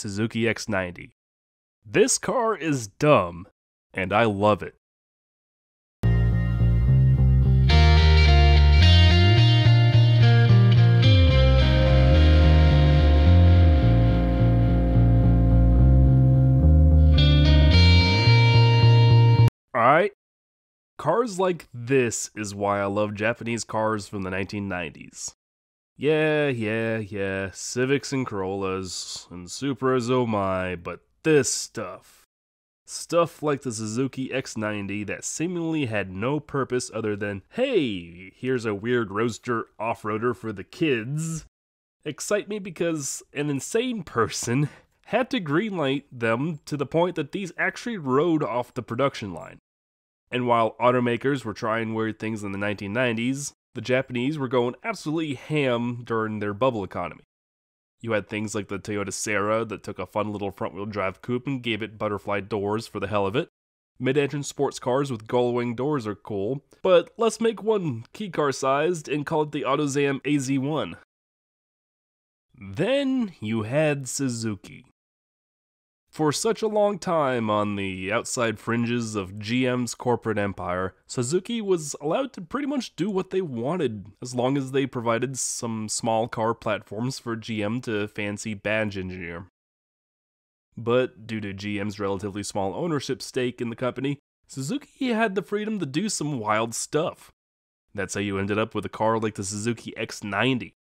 Suzuki X90. This car is dumb, and I love it. Alright, cars like this is why I love Japanese cars from the 1990s. Yeah, Civics and Corollas, and Supras, oh my, but this stuff. Stuff like the Suzuki X90 that seemingly had no purpose other than, hey, here's a weird roadster off-roader for the kids, excite me because an insane person had to greenlight them to the point that these actually rode off the production line. And while automakers were trying weird things in the 1990s, the Japanese were going absolutely ham during their bubble economy. You had things like the Toyota Serra that took a fun little front-wheel drive coupe and gave it butterfly doors for the hell of it. Mid-engine sports cars with gull-wing doors are cool, but let's make one key car-sized and call it the AutoZam AZ1. Then you had Suzuki. For such a long time on the outside fringes of GM's corporate empire, Suzuki was allowed to pretty much do what they wanted, as long as they provided some small car platforms for GM to fancy badge engineer. But due to GM's relatively small ownership stake in the company, Suzuki had the freedom to do some wild stuff. That's how you ended up with a car like the Suzuki X90.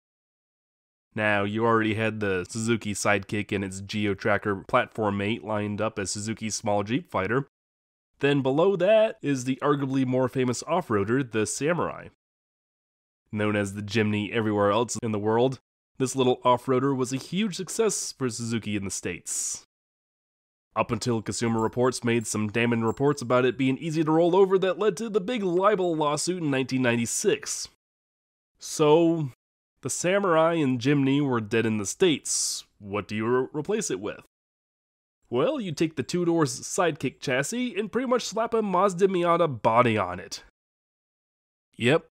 Now, you already had the Suzuki Sidekick and its Geo-Tracker platform mate lined up as Suzuki's small Jeep fighter. Then below that is the arguably more famous off-roader, the Samurai. Known as the Jimny everywhere else in the world, this little off-roader was a huge success for Suzuki in the States. Up until Consumer Reports made some damning reports about it being easy to roll over that led to the big libel lawsuit in 1996. So, the Samurai and Jimny were dead in the States. What do you replace it with? Well, you take the two-doors Sidekick chassis and pretty much slap a Mazda Miata body on it. Yep,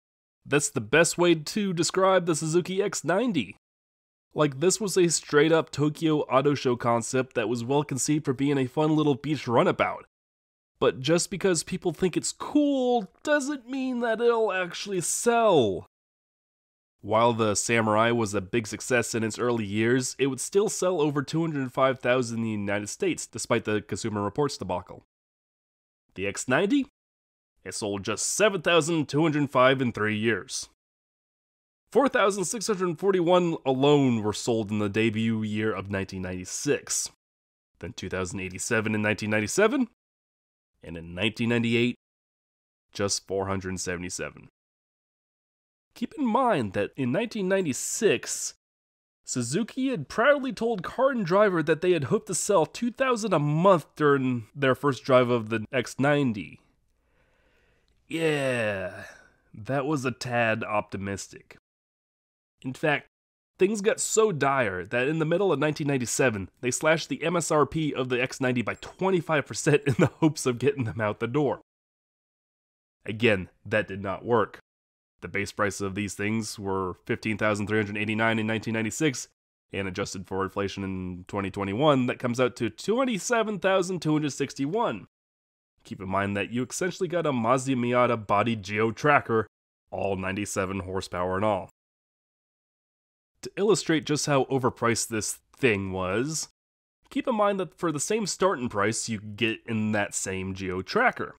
that's the best way to describe the Suzuki X90. Like, this was a straight-up Tokyo Auto Show concept that was well conceived for being a fun little beach runabout. But just because people think it's cool doesn't mean that it'll actually sell. While the Samurai was a big success in its early years, it would still sell over 205,000 in the United States, despite the Consumer Reports debacle. The X90? It sold just 7,205 in 3 years. 4,641 alone were sold in the debut year of 1996. Then 2,087 in 1997, and in 1998, just 477. Keep in mind that in 1996, Suzuki had proudly told Car and Driver that they had hoped to sell 2,000 a month during their first drive of the X90. Yeah, that was a tad optimistic. In fact, things got so dire that in the middle of 1997, they slashed the MSRP of the X90 by 25% in the hopes of getting them out the door. Again, that did not work. The base price of these things were $15,389 in 1996, and adjusted for inflation in 2021, that comes out to $27,261. Keep in mind that you essentially got a Mazda Miata body Geo-Tracker, all 97 horsepower and all. To illustrate just how overpriced this thing was, keep in mind that for the same starting price you get in that same Geo-Tracker.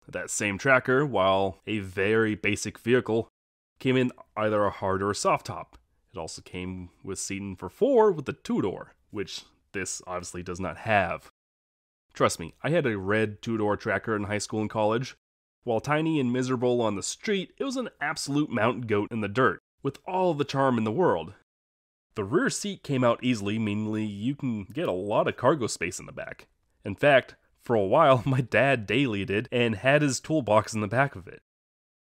That same tracker, while a very basic vehicle, came in either a hard or a soft top. It also came with seating for 4 with a 2-door, which this obviously does not have. Trust me, I had a red 2-door tracker in high school and college. While tiny and miserable on the street, it was an absolute mountain goat in the dirt, with all the charm in the world. The rear seat came out easily, meaning you can get a lot of cargo space in the back. In fact, for a while, my dad daily did, and had his toolbox in the back of it.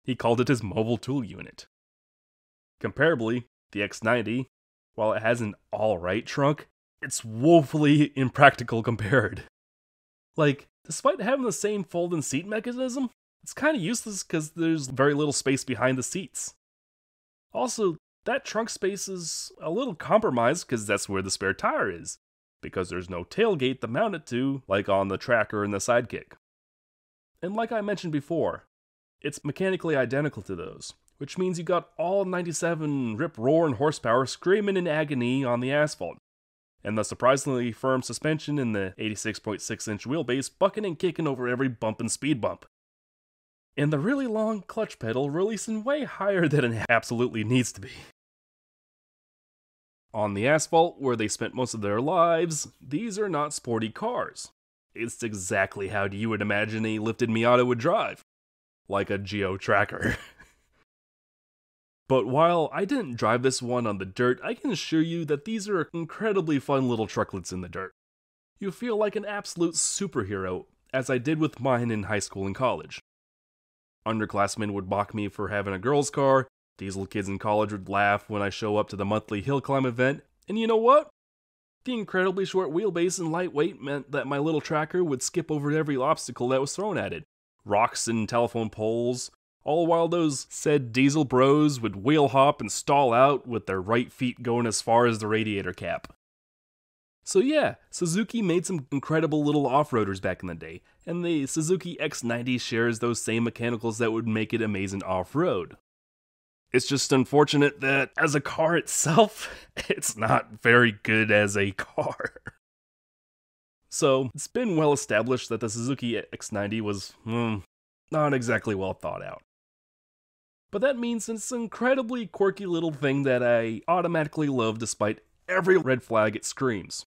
He called it his mobile tool unit. Comparably, the X90, while it has an alright trunk, it's woefully impractical compared. Like, despite having the same fold-in seat mechanism, it's kinda useless because there's very little space behind the seats. Also, that trunk space is a little compromised because that's where the spare tire is. because there's no tailgate to mount it to like on the Tracker and the Sidekick. And like I mentioned before, it's mechanically identical to those, which means you got all 97 rip-roaring horsepower screaming in agony on the asphalt, and the surprisingly firm suspension in the 86.6-inch wheelbase bucking and kicking over every bump and speed bump. And the really long clutch pedal releasing way higher than it absolutely needs to be. On the asphalt, where they spent most of their lives, these are not sporty cars. It's exactly how you would imagine a lifted Miata would drive. Like a Geo Tracker. But while I didn't drive this one on the dirt, I can assure you that these are incredibly fun little trucklets in the dirt. You feel like an absolute superhero, as I did with mine in high school and college. Underclassmen would mock me for having a girl's car, diesel kids in college would laugh when I show up to the monthly hill climb event, and you know what? The incredibly short wheelbase and lightweight meant that my little tracker would skip over every obstacle that was thrown at it. Rocks and telephone poles, all while those said diesel bros would wheel hop and stall out with their right feet going as far as the radiator cap. So yeah, Suzuki made some incredible little off-roaders back in the day, and the Suzuki X90 shares those same mechanicals that would make it amazing off-road. It's just unfortunate that, as a car itself, it's not very good as a car. So, it's been well established that the Suzuki X90 was, not exactly well thought out. But that means it's an incredibly quirky little thing that I automatically love despite every red flag it screams.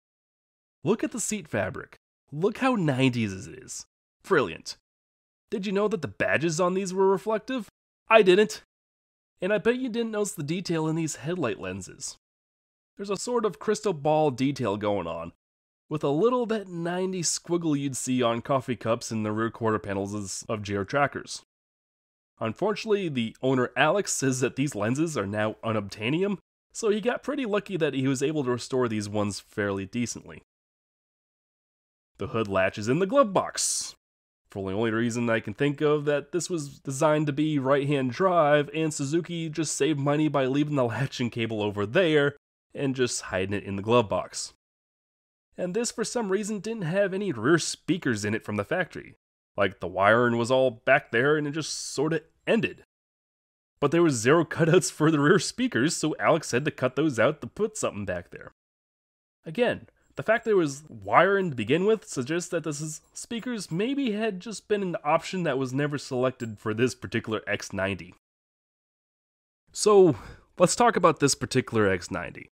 Look at the seat fabric. Look how 90s it is. Brilliant. Did you know that the badges on these were reflective? I didn't. And I bet you didn't notice the detail in these headlight lenses. There's a sort of crystal ball detail going on, with a little that 90s squiggle you'd see on coffee cups in the rear quarter panels of Geo Trackers. Unfortunately, the owner Alex says that these lenses are now unobtainium, so he got pretty lucky that he was able to restore these ones fairly decently. The hood latch is in the glove box. For the only reason I can think of that this was designed to be right-hand drive, and Suzuki just saved money by leaving the latching cable over there and just hiding it in the glove box. And this for some reason didn't have any rear speakers in it from the factory. Like the wiring was all back there and it just sorta ended. But there was zero cutouts for the rear speakers, so Alex had to cut those out to put something back there. Again, the fact there was wiring to begin with suggests that this speakers maybe had just been an option that was never selected for this particular X90. So, let's talk about this particular X90.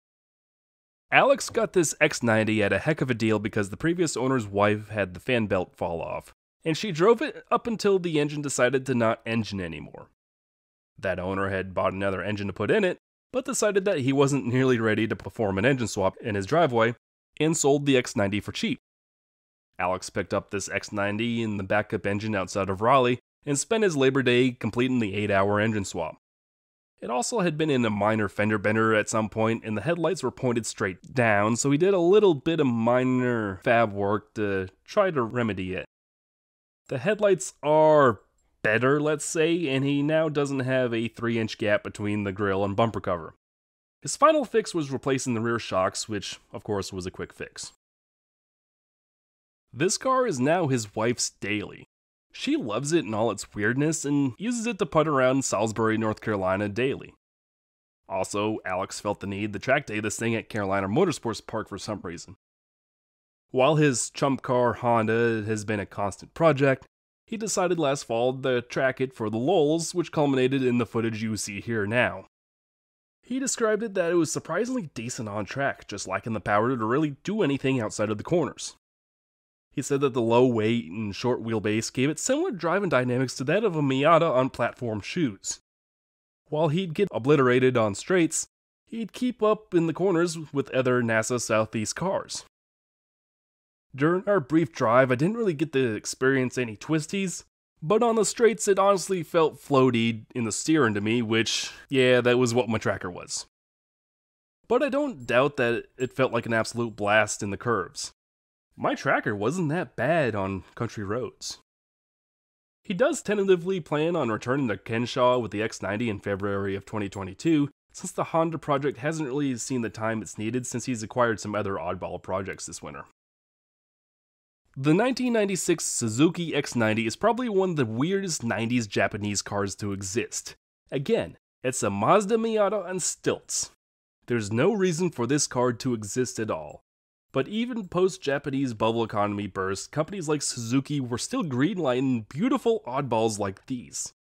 Alex got this X90 at a heck of a deal because the previous owner's wife had the fan belt fall off, and she drove it up until the engine decided to not engine anymore. That owner had bought another engine to put in it, but decided that he wasn't nearly ready to perform an engine swap in his driveway, and sold the X90 for cheap. Alex picked up this X90 in the backup engine outside of Raleigh, and spent his Labor Day completing the 8-hour engine swap. It also had been in a minor fender bender at some point, and the headlights were pointed straight down, so he did a little bit of minor fab work to try to remedy it. The headlights are better, let's say, and he now doesn't have a 3-inch gap between the grille and bumper cover. His final fix was replacing the rear shocks, which, of course, was a quick fix. This car is now his wife's daily. She loves it in all its weirdness and uses it to putt around Salisbury, North Carolina daily. Also, Alex felt the need to track day this thing at Carolina Motorsports Park for some reason. While his chump car Honda has been a constant project, he decided last fall to track it for the lulz, which culminated in the footage you see here now. He described it that it was surprisingly decent on track, just lacking the power to really do anything outside of the corners. He said that the low weight and short wheelbase gave it similar driving dynamics to that of a Miata on platform shoes. While he'd get obliterated on straights, he'd keep up in the corners with other NASA Southeast cars. During our brief drive, I didn't really get to experience any twisties, but on the straights it honestly felt floaty in the steering to me, which, yeah, that was what my tracker was. But I don't doubt that it felt like an absolute blast in the curves. My tracker wasn't that bad on country roads. He does tentatively plan on returning to Kenshaw with the X90 in February of 2022 since the Honda project hasn't really seen the time it's needed since he's acquired some other oddball projects this winter. The 1996 Suzuki X90 is probably one of the weirdest 90s Japanese cars to exist. Again, it's a Mazda Miata on stilts. There's no reason for this car to exist at all. But even post-Japanese bubble economy burst, companies like Suzuki were still greenlighting beautiful oddballs like these.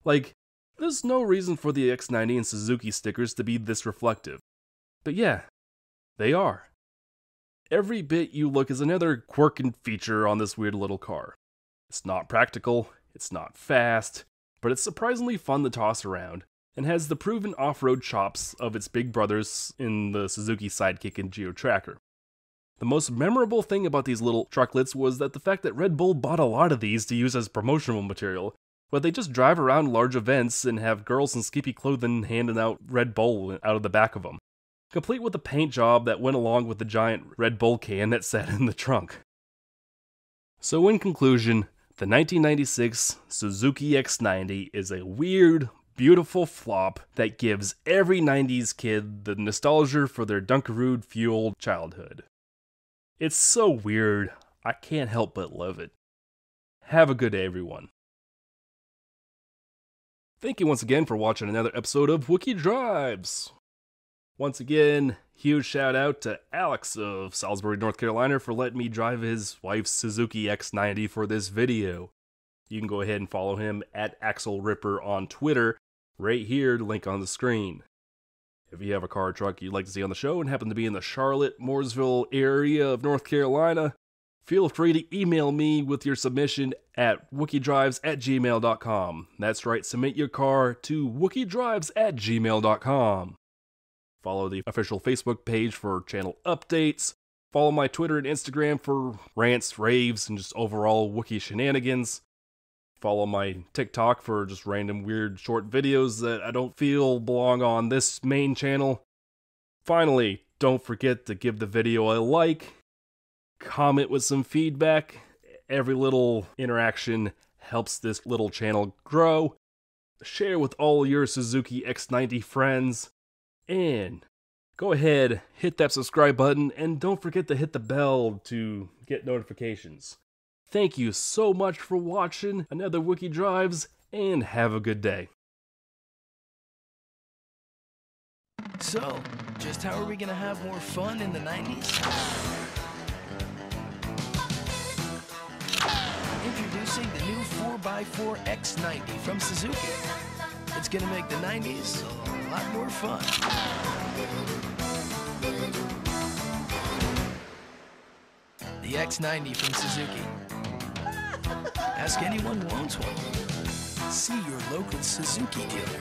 Like, there's no reason for the X90 and Suzuki stickers to be this reflective. But yeah, they are. Every bit you look is another quirk and feature on this weird little car. It's not practical, it's not fast, but it's surprisingly fun to toss around, and has the proven off-road chops of its big brothers in the Suzuki Sidekick and Geo Tracker. The most memorable thing about these little trucklets was that the fact that Red Bull bought a lot of these to use as promotional material, but they just drive around large events and have girls in skimpy clothing handing out Red Bull out of the back of them, complete with a paint job that went along with the giant Red Bull can that sat in the trunk. So in conclusion, the 1996 Suzuki X90 is a weird, beautiful flop that gives every 90s kid the nostalgia for their Dunkaroo-fueled childhood. It's so weird, I can't help but love it. Have a good day, everyone. Thank you once again for watching another episode of Wookie Drives. Once again, huge shout out to Alex of Salisbury, North Carolina for letting me drive his wife's Suzuki X90 for this video. You can go ahead and follow him at Axel Ripper on Twitter, right here, link on the screen. If you have a car or truck you'd like to see on the show and happen to be in the Charlotte, Mooresville area of North Carolina, feel free to email me with your submission at wookiedrives@gmail.com. That's right, submit your car to wookiedrives@gmail.com. Follow the official Facebook page for channel updates. Follow my Twitter and Instagram for rants, raves, and just overall Wookiee shenanigans. Follow my TikTok for just random weird short videos that I don't feel belong on this main channel. Finally, don't forget to give the video a like, comment with some feedback. Every little interaction helps this little channel grow. Share with all your Suzuki X90 friends. And go ahead, hit that subscribe button, and don't forget to hit the bell to get notifications. Thank you so much for watching another Wookie Drives, and have a good day. So, just how are we gonna have more fun in the 90s? Introducing the new 4x4 X90 from Suzuki. It's gonna make the 90s a lot more fun. The X90 from Suzuki. Ask anyone who owns one. See your local Suzuki dealer.